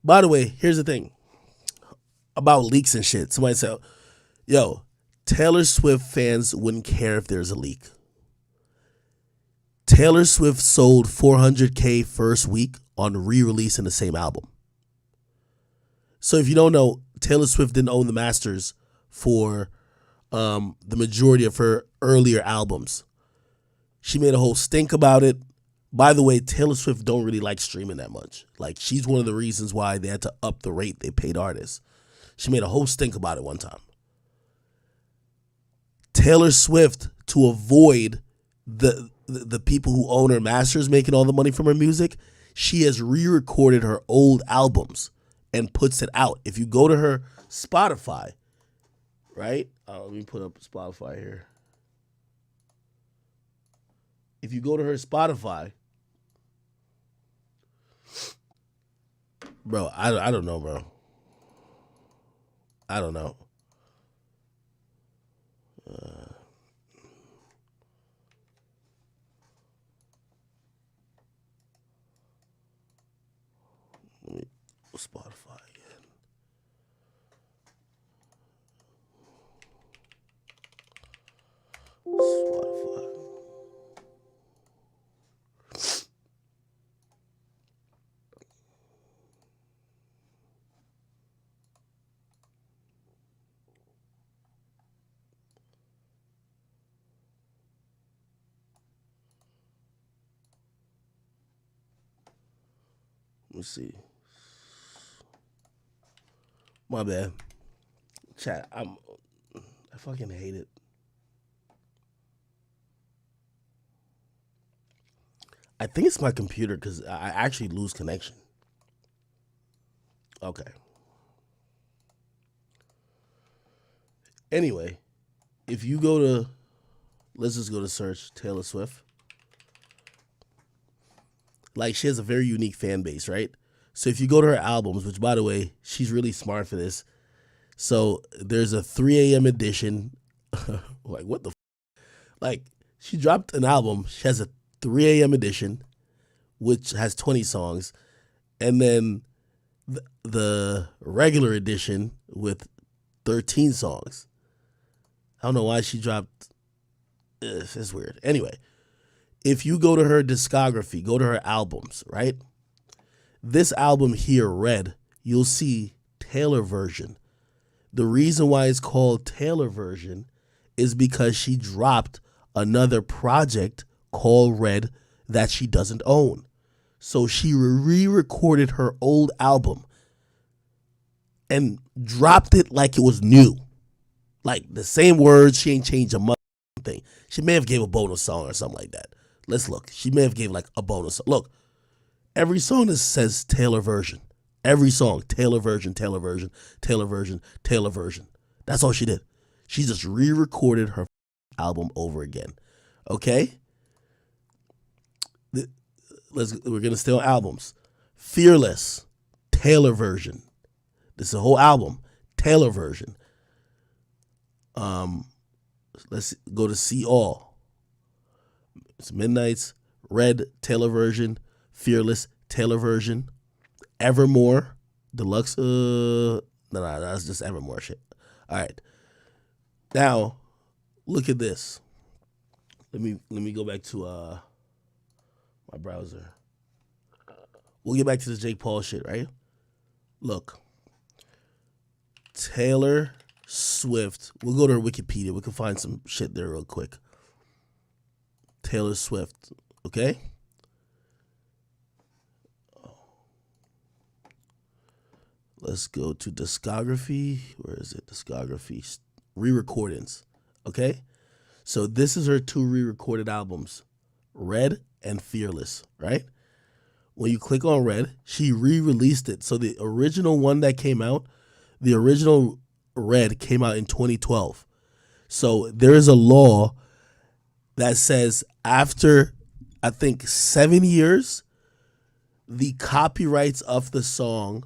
By the way, here's the thing about leaks and shit. Somebody said, yo, Taylor Swift fans wouldn't care if there's a leak. Taylor Swift sold 400K first week on re-releasing the same album. So if you don't know, Taylor Swift didn't own the masters for the majority of her earlier albums. She made a whole stink about it. By the way, Taylor Swift don't really like streaming that much. Like, she's one of the reasons why they had to up the rate they paid artists. She made a whole stink about it one time. Taylor Swift, to avoid the people who own her masters making all the money from her music, she has re-recorded her old albums and puts it out. If you go to her Spotify, right? Let me put up Spotify here. If you go to her Spotify, bro, I don't know, bro. I don't know. Let me Spotify again. Spotify. Let's see. My bad. Chat, I fucking hate it. I think it's my computer because I actually lose connection. Okay. Anyway, if you go to, let's just go to search Taylor Swift. Like, she has a very unique fan base, right? So if you go to her albums, which, by the way, she's really smart for this. So there's a 3 a.m. edition. Like, what the Like, she dropped an album. She has a 3 a.m. edition, which has 20 songs. And then the regular edition with 13 songs. I don't know why she dropped. It's weird. Anyway, if you go to her discography, go to her albums, right? This album here, Red, you'll see Taylor version. The reason why it's called Taylor version is because she dropped another project called Red that she doesn't own. So she re-recorded her old album and dropped it like it was new. Like, the same words, she ain't changed a mother thing. She may have gave a bonus song or something like that. Let's look. She may have gave like a bonus. Look, every song that says Taylor version. Every song, Taylor version, Taylor version, Taylor version, Taylor version. That's all she did. She just re-recorded her album over again. Okay? We're going to stay on albums. Fearless, Taylor version. This is a whole album, Taylor version. Let's go to See All. It's Midnight's, Red, Taylor version, Fearless, Taylor version, Evermore, Deluxe. No, that's just Evermore shit. All right. Now, look at this. Let me go back to my browser. We'll get back to this Jake Paul shit, right? Look. Taylor Swift. We'll go to her Wikipedia. We can find some shit there real quick. Taylor Swift. Okay? Let's go to discography. Where is it? Discography. Re-recordings. Okay? So this is her 2 re-recorded albums. Red and Fearless, right? When you click on Red, she re-released it. So the original one that came out, the original Red came out in 2012. So there is a law that says after, I think, 7 years, the copyrights of the song.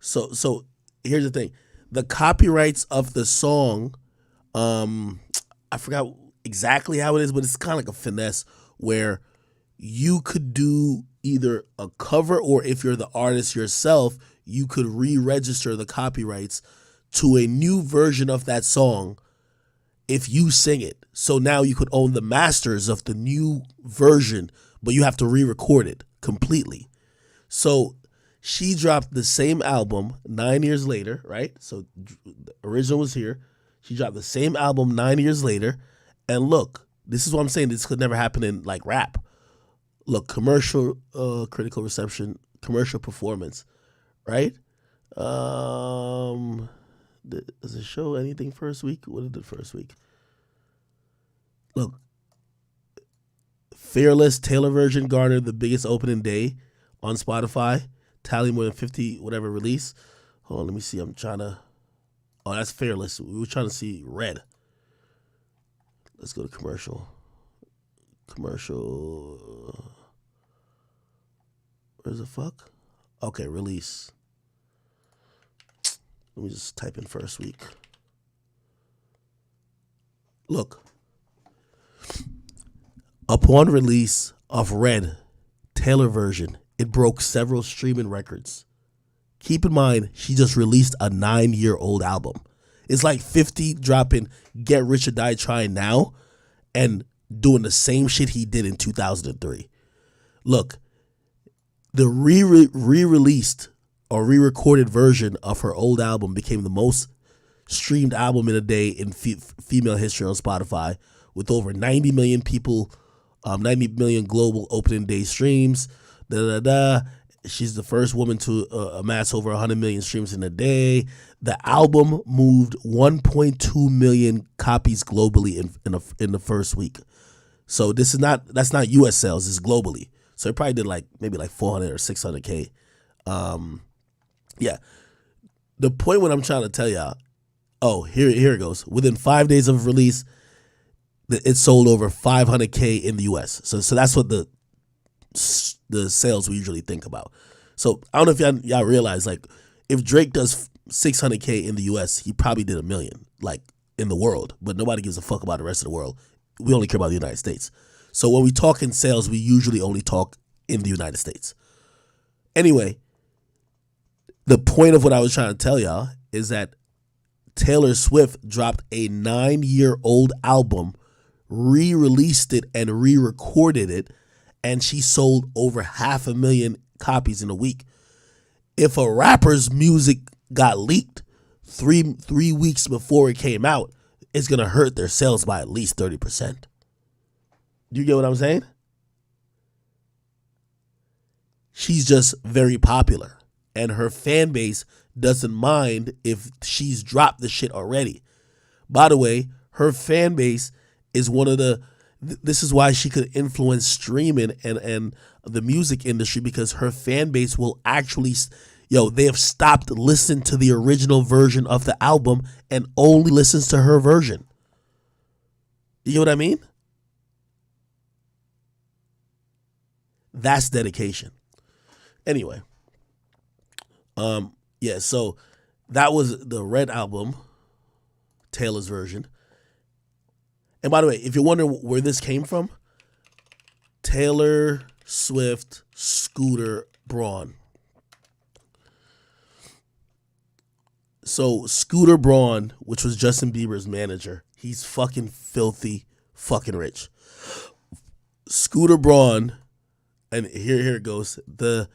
So here's the thing. The copyrights of the song, I forgot exactly how it is, but it's kind of like a finesse where you could do either a cover or if you're the artist yourself, you could re-register the copyrights to a new version of that song if you sing it. So now you could own the masters of the new version, but you have to re-record it completely. So she dropped the same album 9 years later, right? So the original was here. She dropped the same album 9 years later. And look, this is what I'm saying. This could never happen in like rap. Look, commercial, critical reception, commercial performance, right? Does it show anything first week? What did it first week? Look, Fearless Taylor version garnered the biggest opening day on Spotify, tally more than 50 whatever release. Hold on, let me see. I'm trying to. Oh, that's Fearless. We were trying to see Red. Let's go to commercial. Commercial. Where's the fuck? Okay, release. Let me just type in first week. Look. Upon release of Red, Taylor version, it broke several streaming records. Keep in mind, she just released a 9-year-old album. It's like 50 dropping Get Rich or Die Trying now and doing the same shit he did in 2003. Look, the re-released or re-recorded version of her old album became the most streamed album in a day in female history on Spotify, with over 90 million people, 90 million global opening day streams. She's the first woman to amass over 100 million streams in a day. The album moved 1.2 million copies globally in the first week. So that's not U.S. sales, it's globally. So it probably did maybe 400 or 600K. Yeah. The point what I'm trying to tell y'all, here it goes. Within 5 days of release, it sold over 500K in the U.S. So that's what the sales we usually think about. So I don't know if y'all realize, if Drake does 600K in the U.S., he probably did 1 million, in the world. But nobody gives a fuck about the rest of the world. We only care about the United States. So when we talk in sales, we usually only talk in the United States. Anyway, the point of what I was trying to tell y'all is that Taylor Swift dropped a 9-year-old album, re-released it and re-recorded it, and she sold over 500,000 copies in a week. If a rapper's music got leaked three weeks before it came out, it's going to hurt their sales by at least 30%. Do you get what I'm saying? She's just very popular, and her fan base doesn't mind if she's dropped the shit already. By the way, her fan base is one of this is why she could influence streaming and the music industry, because her fan base will actually, they have stopped listening to the original version of the album and only listens to her version. You know what I mean? That's dedication. Anyway. So that was the Red album, Taylor's version. And by the way, if you're wondering where this came from, Taylor Swift, Scooter Braun. So Scooter Braun, which was Justin Bieber's manager, he's fucking filthy, fucking rich. Scooter Braun, and here it goes. The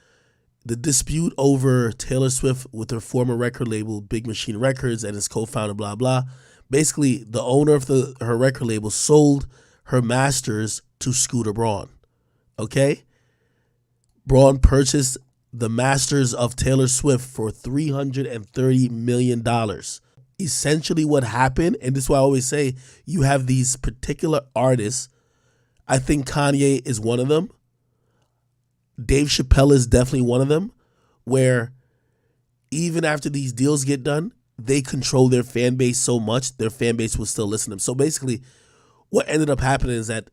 dispute over Taylor Swift with her former record label, Big Machine Records, and his co-founder, blah, blah. Basically, the owner of her record label sold her masters to Scooter Braun. Okay? Braun purchased the masters of Taylor Swift for $330 million. Essentially what happened, and this is why I always say, you have these particular artists. I think Kanye is one of them. Dave Chappelle is definitely one of them, where even after these deals get done, they control their fan base so much, their fan base will still listen to them. So basically, what ended up happening is that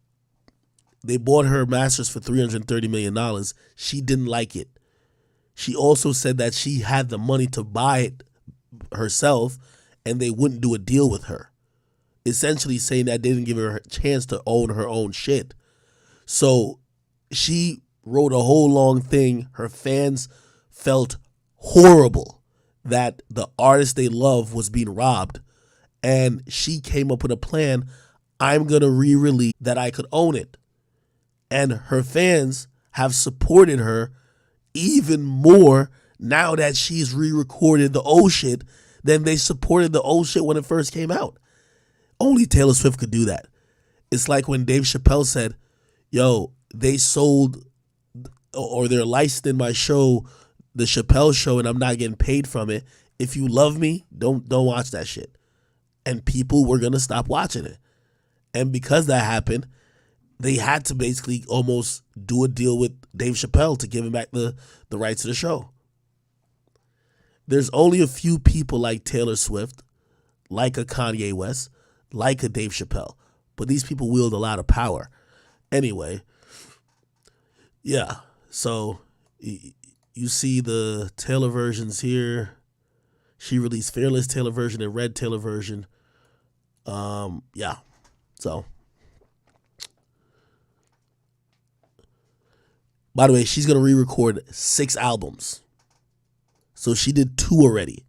they bought her masters for $330 million. She didn't like it. She also said that she had the money to buy it herself, and they wouldn't do a deal with her. Essentially saying that they didn't give her a chance to own her own shit. So she wrote a whole long thing. Her fans felt horrible that the artist they love was being robbed. And she came up with a plan. I'm going to re-release that I could own it. And her fans have supported her even more now that she's re-recorded the old shit than they supported the old shit when it first came out. Only Taylor Swift could do that. It's like when Dave Chappelle said, yo, they sold or they're licensing my show, the Chappelle Show, and I'm not getting paid from it. If you love me, don't watch that shit. And people were going to stop watching it. And because that happened, they had to basically almost do a deal with Dave Chappelle to give him back the rights to the show. There's only a few people like Taylor Swift, like a Kanye West, like a Dave Chappelle. But these people wield a lot of power. Anyway, yeah. So you see the Taylor versions here. She released Fearless Taylor version and Red Taylor version. Yeah. So, by the way, she's going to re-record 6 albums. So she did 2 already.